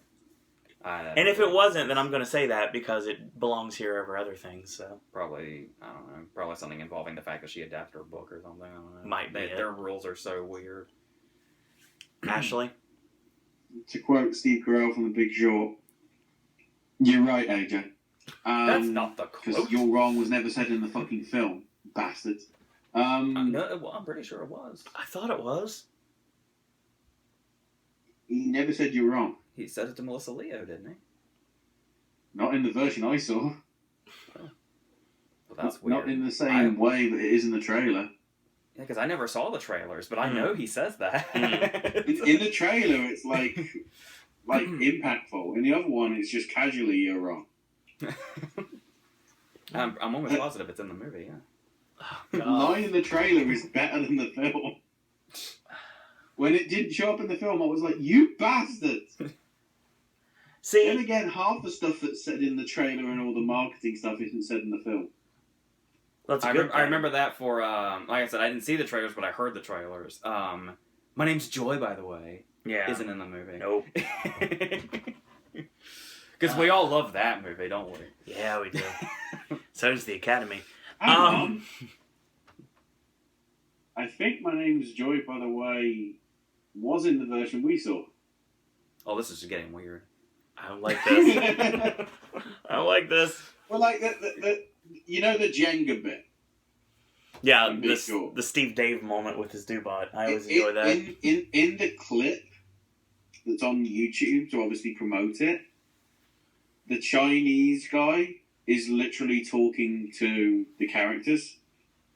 And if it wasn't, then I'm going to say that because it belongs here over other things. So probably, I don't know, probably something involving the fact that she adapted her book or something. I don't know. Might be. Their rules are so weird. Ashley? To quote Steve Carell from The Big Short, you're right, AJ. That's not the quote. Because you're wrong was never said in the fucking film, bastards. No, well, I'm pretty sure it was. I thought it was. He never said you're wrong. He said it to Melissa Leo, didn't he? Not in the version I saw. Oh. Well, that's weird. Not in the same way that it is in the trailer. Yeah, because I never saw the trailers, but I know he says that. In the trailer, it's like impactful. In the other one, it's just casually you're wrong. I'm almost positive it's in the movie, yeah. Oh, the line in the trailer is better than the film. When it didn't show up in the film, I was like, you bastards! See? Then again, half the stuff that's said in the trailer and all the marketing stuff isn't said in the film. That's I remember that for, like I said, I didn't see the trailers, but I heard the trailers. My Name's Joy, by the way, isn't in the movie. Nope. Because we all love that movie, don't we? Yeah, we do. So does the Academy. I think My Name's Joy, by the way, was in the version we saw. Oh, this is just getting weird. I don't like this. I don't like this. Well, like, the Jenga bit? Yeah, the Steve Dave moment with his Dubot. I always enjoy that. In the clip that's on YouTube to obviously promote it, the Chinese guy is literally talking to the characters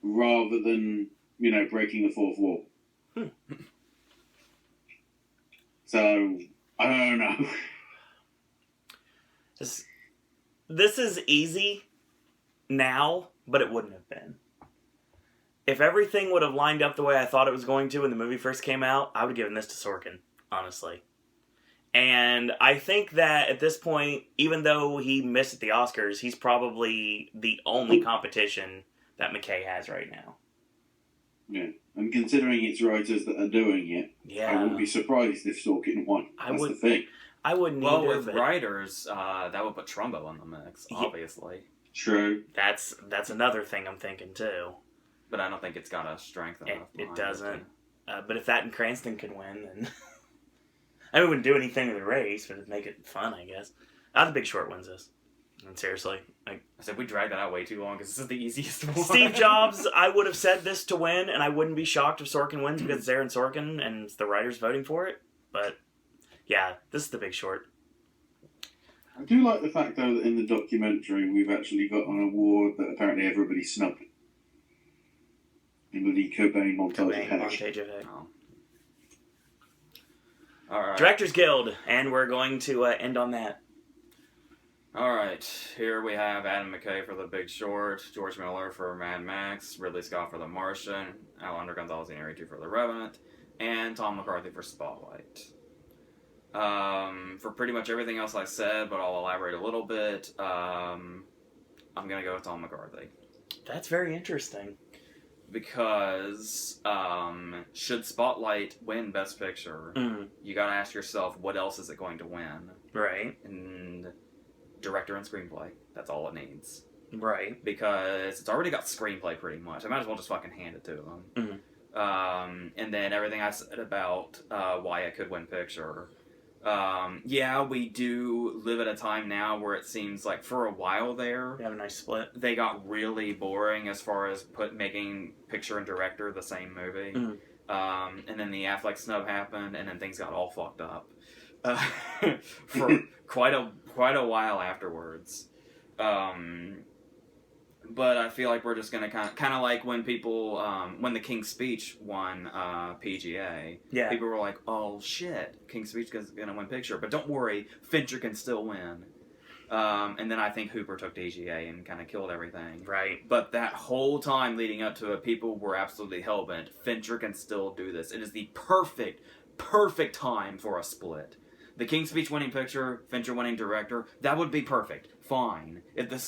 rather than, breaking the fourth wall. So, I don't know. This is easy now, but it wouldn't have been. If everything would have lined up the way I thought it was going to when the movie first came out, I would have given this to Sorkin, honestly. And I think that at this point, even though he missed at the Oscars, he's probably the only competition that McKay has right now. Yeah, and considering it's writers that are doing it, I wouldn't be surprised if Sorkin won. That's the thing. I wouldn't either. Well, with writers, that would put Trumbo in the mix, obviously. True. That's another thing I'm thinking, too. But I don't think it's got a strength enough. It doesn't. But if that and Cranston could win, then... I wouldn't do anything in the race, but it'd make it fun, I guess. The Big Short wins this. And seriously. I said we dragged that out way too long, because this is the easiest one. Steve Jobs, I would have said this to win, and I wouldn't be shocked if Sorkin wins because it's Aaron Sorkin and it's the writers voting for it. But, yeah, this is The Big Short. I do like the fact, though, that in the documentary we've actually got an award that apparently everybody snubbed. In the Cobain montage of Heck. Oh. All right. Directors Guild, and we're going to end on that. All right, here we have Adam McKay for The Big Short, George Miller for Mad Max, Ridley Scott for The Martian, Alejandro Gonzalez Iñárritu for The Revenant, and Tom McCarthy for Spotlight. For pretty much everything else I said, but I'll elaborate a little bit, I'm going to go with Tom McCarthy. That's very interesting. because should Spotlight win Best Picture, you gotta ask yourself, what else is it going to win? Right. And director and screenplay. That's all it needs. Right. Because it's already got screenplay pretty much. I might as well just fucking hand it to them. And then everything I said about why it could win picture. Yeah, we do live at a time now where it seems like for a while there, We have a nice split. they got really boring as far as making picture and director the same movie. And then the Affleck snub happened, and then things got all fucked up for quite a while afterwards. But I feel like we're just gonna kind of like when people when the King's Speech won PGA. Yeah. People were like, "Oh shit, King's Speech is gonna win picture," but don't worry, Fincher can still win. And then I think Hooper took DGA and kind of killed everything. Right. But that whole time leading up to it, people were absolutely hellbent. Fincher can still do this. It is the perfect time for a split. The King's Speech winning picture, Fincher winning director, that would be perfect. Fine. If the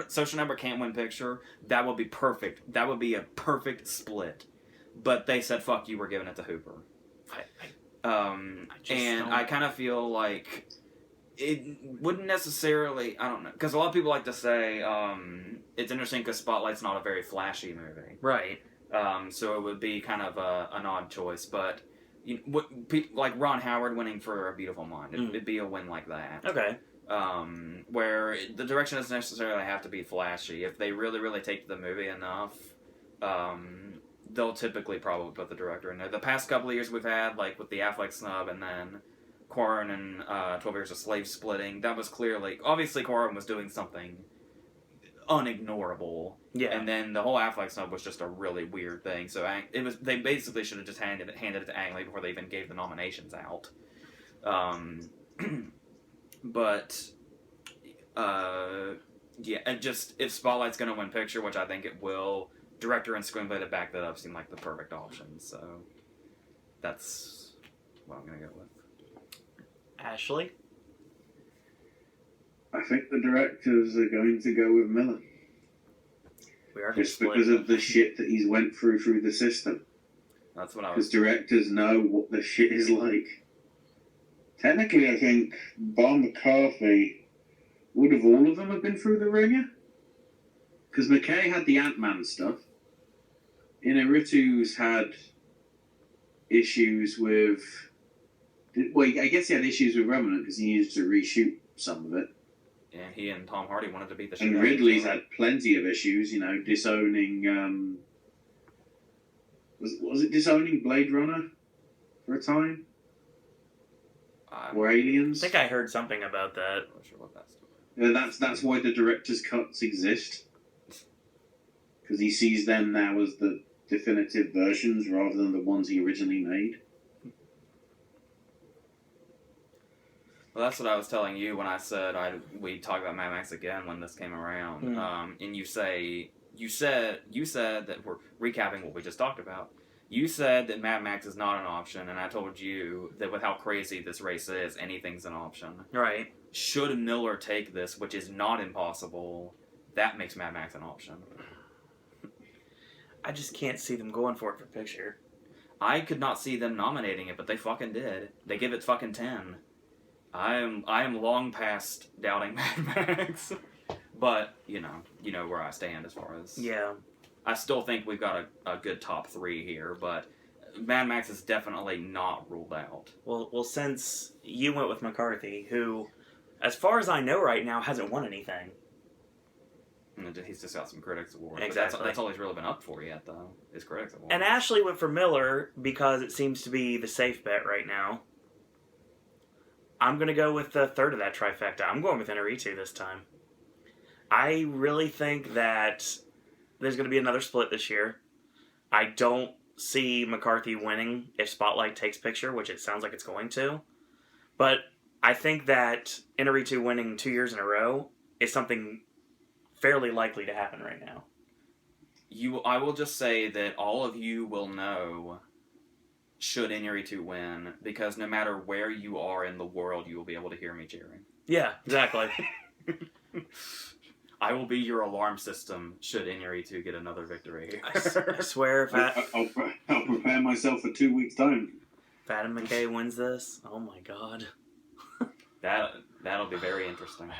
Social Network can't win picture, that would be perfect. That would be a perfect split. But they said, fuck you, we're giving it to Hooper. I kind of feel like it wouldn't necessarily, I don't know, because a lot of people like to say it's interesting because Spotlight's not a very flashy movie. Right. So it would be kind of an odd choice, but like Ron Howard winning for A Beautiful Mind, it'd be a win like that. Okay. Where the direction doesn't necessarily have to be flashy. If they really, really take to the movie enough, they'll typically probably put the director in there. The past couple of years we've had, like with the Affleck snub and then Quarren and 12 Years a Slave splitting, that was clearly, obviously Quarren was doing something unignorable. Yeah. And then the whole Affleck snub was just a really weird thing. So they basically should have just handed it to Ang Lee before they even gave the nominations out. But yeah, and just if Spotlight's gonna win picture, which I think it will, director and screenplay to back that up seem like the perfect option. So that's what I'm gonna go with. Ashley? I think the directors are going to go with Miller. We are just split. because of the shit that he's went through the system. That's what I was. Because directors know what the shit is like. Technically, I think Bob McCarthy, would have all of them have been through the ringer? Because McKay had the Ant-Man stuff. Inarritu's had issues with... Well, I guess he had issues with Remnant because he needed to reshoot some of it. Yeah, he and Tom Hardy wanted to beat the shit And out of each Ridley's other. had plenty of issues, disowning... Was it disowning Blade Runner for a time? Or Aliens? I think I heard something about that. I'm not sure what that's doing. That's why the director's cuts exist. Because he sees them now as the definitive versions rather than the ones he originally made. Well, that's what I was telling you when I said we'd talk about Mad Max again when this came around. And you said that we're recapping what we just talked about. You said that Mad Max is not an option, and I told you that with how crazy this race is, anything's an option. Right. Should Miller take this, which is not impossible, that makes Mad Max an option. I just can't see them going for it for picture. I could not see them nominating it, but they fucking did. They give it fucking 10. I am long past doubting Mad Max. But, you know where I stand as far as... Yeah. I still think we've got a good top 3 here, but Mad Max is definitely not ruled out. Well, since you went with McCarthy, who, as far as I know right now, hasn't won anything. And he's just got some Critics Awards. Exactly. That's all he's really been up for yet, though, is Critics Awards. And Ashley went for Miller because it seems to be the safe bet right now. I'm going to go with the third of that trifecta. I'm going with Inarritu this time. I really think that there's going to be another split this year. I don't see McCarthy winning if Spotlight takes picture, which it sounds like it's going to. But I think that Inarritu winning 2 years in a row is something fairly likely to happen right now. I will just say that all of you will know should Inarritu win, because no matter where you are in the world, you will be able to hear me cheering. Yeah, exactly. I will be your alarm system should NRE2 get another victory here. I swear if I'll prepare myself for 2 weeks' time. if Adam McKay wins this, oh my god. That'll be very interesting.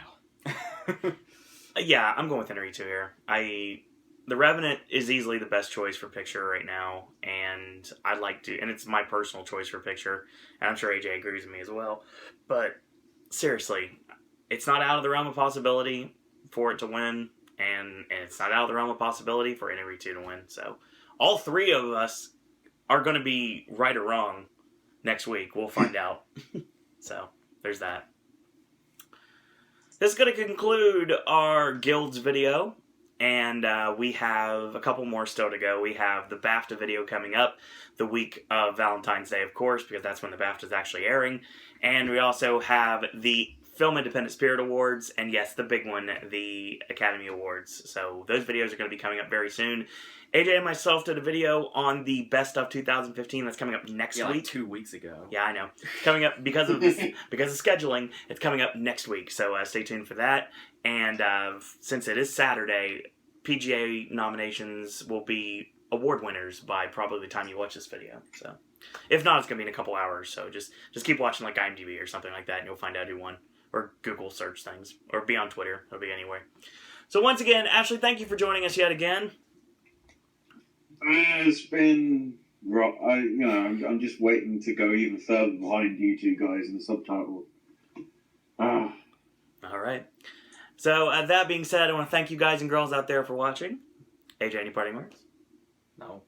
Yeah, I'm going with NRE2 here. The Revenant is easily the best choice for picture right now, and and it's my personal choice for picture, and I'm sure AJ agrees with me as well. But seriously, it's not out of the realm of possibility for it to win, and it's not out of the realm of possibility for NRE2 to win. So all three of us are going to be right or wrong next week. We'll find out. So there's that. This is going to conclude our Guilds video, and we have a couple more still to go. We have the BAFTA video coming up the week of Valentine's Day, of course, because that's when the BAFTA is actually airing. And we also have the Film Independent Spirit Awards, and yes, the big one, the Academy Awards. So those videos are going to be coming up very soon. AJ and myself did a video on the Best of 2015 that's coming up next week. Like 2 weeks ago. Yeah, I know. It's coming up because of scheduling. It's coming up next week, so stay tuned for that. And since it is Saturday, PGA nominations will be award winners by probably the time you watch this video. So, if not, it's gonna be in a couple hours. So just keep watching like IMDb or something like that, and you'll find out who won. Or Google search things, or be on Twitter. It'll be anywhere. So once again, Ashley, thank you for joining us yet again. It's been I'm just waiting to go even further behind you two guys in the subtitle. All right. So that being said, I want to thank you guys and girls out there for watching. AJ, any parting words? No.